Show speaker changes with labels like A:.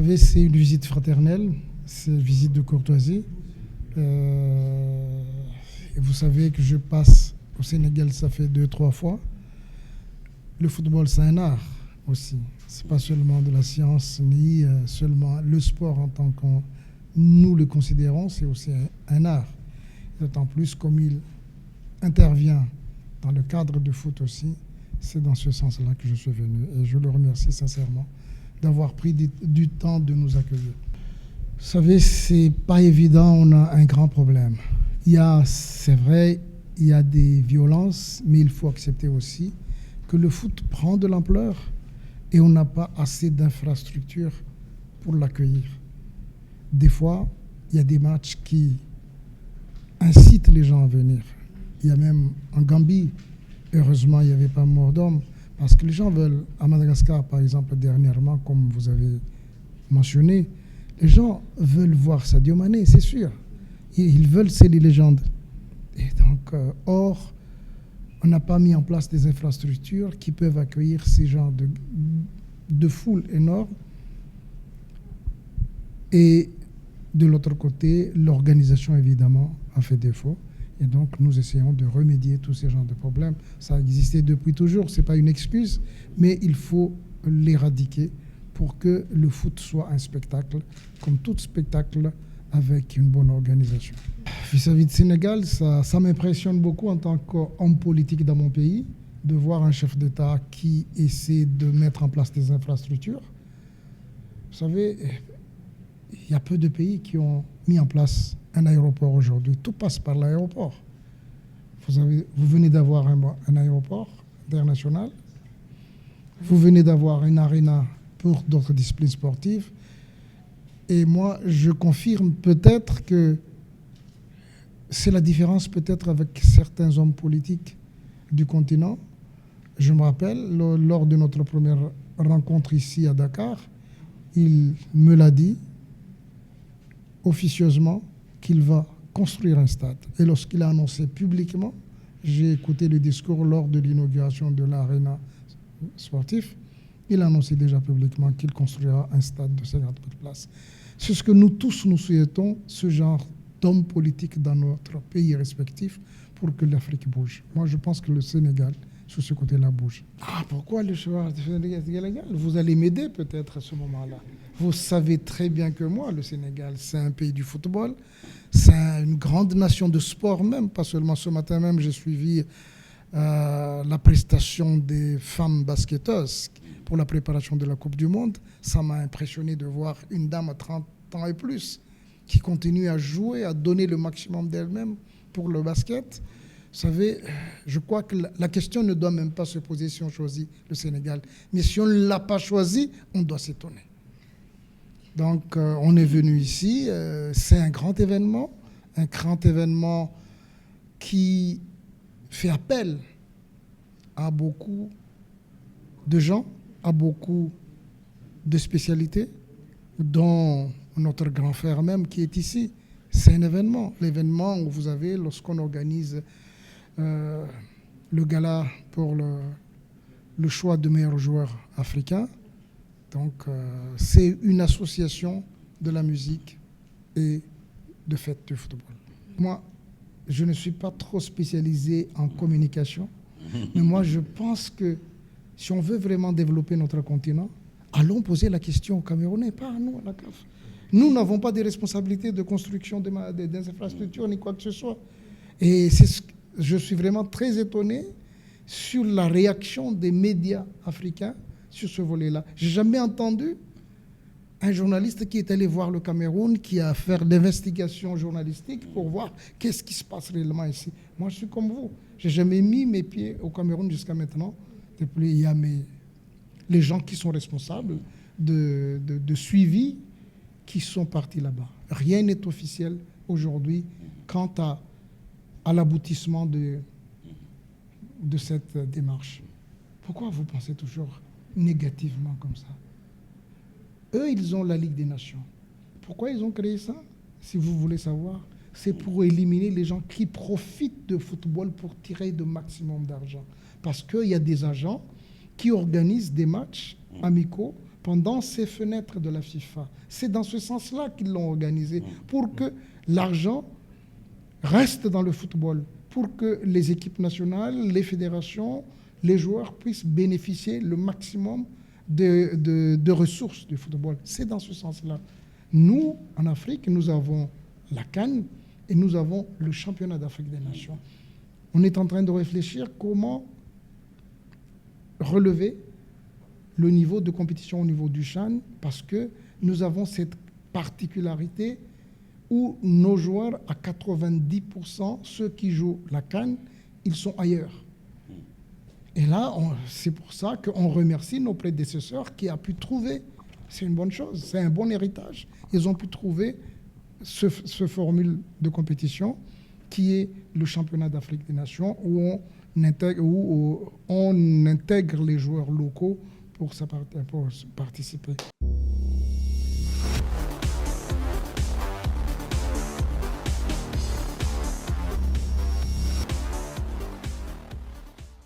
A: savez, c'est une visite fraternelle, c'est une visite de courtoisie. Et vous savez que je passe au Sénégal, ça fait 2, 3 fois. Le football, c'est un art aussi. C'est pas seulement de la science, ni seulement le sport en tant que nous le considérons, c'est aussi un art. D'autant plus comme il intervient dans le cadre du foot aussi, c'est dans ce sens-là que je suis venu. Et je le remercie sincèrement d'avoir pris du temps de nous accueillir. Vous savez, c'est pas évident, on a un grand problème. C'est vrai, il y a des violences, mais il faut accepter aussi que le foot prend de l'ampleur et on n'a pas assez d'infrastructures pour l'accueillir. Des fois, il y a des matchs qui incitent les gens à venir. Il y a même en Gambie, heureusement, il n'y avait pas mort d'homme, parce que les gens veulent, à Madagascar par exemple, dernièrement, comme vous avez mentionné, les gens veulent voir Sadio Mané, c'est sûr. Ils veulent, c'est les légendes. Et donc, or, on n'a pas mis en place des infrastructures qui peuvent accueillir ces genres de foule énorme. Et de l'autre côté, l'organisation, évidemment, a fait défaut. Et donc, nous essayons de remédier tous ces genres de problèmes. Ça a existé depuis toujours, ce n'est pas une excuse, mais il faut l'éradiquer pour que le foot soit un spectacle, comme tout spectacle, avec une bonne organisation. Vis-à-vis du Sénégal, ça m'impressionne beaucoup en tant qu'homme politique dans mon pays, de voir un chef d'État qui essaie de mettre en place des infrastructures. Vous savez, il y a peu de pays qui ont mis en place un aéroport aujourd'hui. Tout passe par l'aéroport. Vous venez d'avoir un aéroport international. Vous venez d'avoir une arena pour d'autres disciplines sportives. Et moi, je confirme peut-être que c'est la différence peut-être avec certains hommes politiques du continent. Je me rappelle, lors de notre première rencontre ici à Dakar, il me l'a dit officieusement qu'il va construire un stade. Et lorsqu'il a annoncé publiquement, j'ai écouté le discours lors de l'inauguration de l'aréna sportif, il a annoncé déjà publiquement qu'il construira un stade de 50 000 places. C'est ce que nous tous nous souhaitons, ce genre d'hommes politiques dans notre pays respectif pour que l'Afrique bouge. Moi, je pense que le Sénégal, sur ce côté-là, bouge. Ah, pourquoi le choix du Sénégal? Vous allez m'aider peut-être à ce moment-là. Vous savez très bien que moi, le Sénégal, c'est un pays du football. C'est une grande nation de sport même, pas seulement ce matin même, j'ai suivi la prestation des femmes basketteuses pour la préparation de la Coupe du Monde. Ça m'a impressionné de voir une dame à 30 ans et plus qui continue à jouer, à donner le maximum d'elle-même pour le basket. Vous savez, je crois que la question ne doit même pas se poser si on choisit le Sénégal. Mais si on ne l'a pas choisi, on doit s'étonner. Donc, on est venu ici. C'est un grand événement qui fait appel à beaucoup de gens, à beaucoup de spécialités, dont notre grand frère même qui est ici. C'est un événement. L'événement où vous avez, lorsqu'on organise le gala pour le choix de meilleurs joueurs africains. Donc, c'est une association de la musique et de fête du football. Moi, je ne suis pas trop spécialisé en communication, mais moi, je pense que si on veut vraiment développer notre continent, allons poser la question aux Camerounais, pas à nous, à la CAF. Nous n'avons pas de responsabilités de construction des infrastructures ni quoi que ce soit. Et je suis vraiment très étonné sur la réaction des médias africains sur ce volet-là. Je n'ai jamais entendu un journaliste qui est allé voir le Cameroun, qui a fait d'investigations journalistiques pour voir qu'est-ce qui se passe réellement ici. Moi, je suis comme vous. Je n'ai jamais mis mes pieds au Cameroun jusqu'à maintenant. Depuis, il y a les gens qui sont responsables de suivi qui sont partis là-bas. Rien n'est officiel aujourd'hui quant à l'aboutissement de cette démarche. Pourquoi vous pensez toujours négativement comme ça? Eux, ils ont la Ligue des Nations. Pourquoi ils ont créé ça? Si vous voulez savoir, c'est pour éliminer les gens qui profitent de football pour tirer le maximum d'argent. Parce qu'il y a des agents qui organisent des matchs amicaux pendant ces fenêtres de la FIFA. C'est dans ce sens-là qu'ils l'ont organisé, pour que l'argent reste dans le football, pour que les équipes nationales, les fédérations, les joueurs puissent bénéficier le maximum de ressources du football. C'est dans ce sens-là. Nous, en Afrique, nous avons la CAN et nous avons le championnat d'Afrique des Nations. On est en train de réfléchir comment relever le niveau de compétition au niveau du CHAN, parce que nous avons cette particularité où nos joueurs, à 90%, ceux qui jouent la CAN, ils sont ailleurs. Et là, c'est pour ça qu'on remercie nos prédécesseurs qui ont pu trouver, c'est une bonne chose, c'est un bon héritage, ils ont pu trouver ce formule de compétition qui est le championnat d'Afrique des Nations, où on intègre les joueurs locaux pour participer.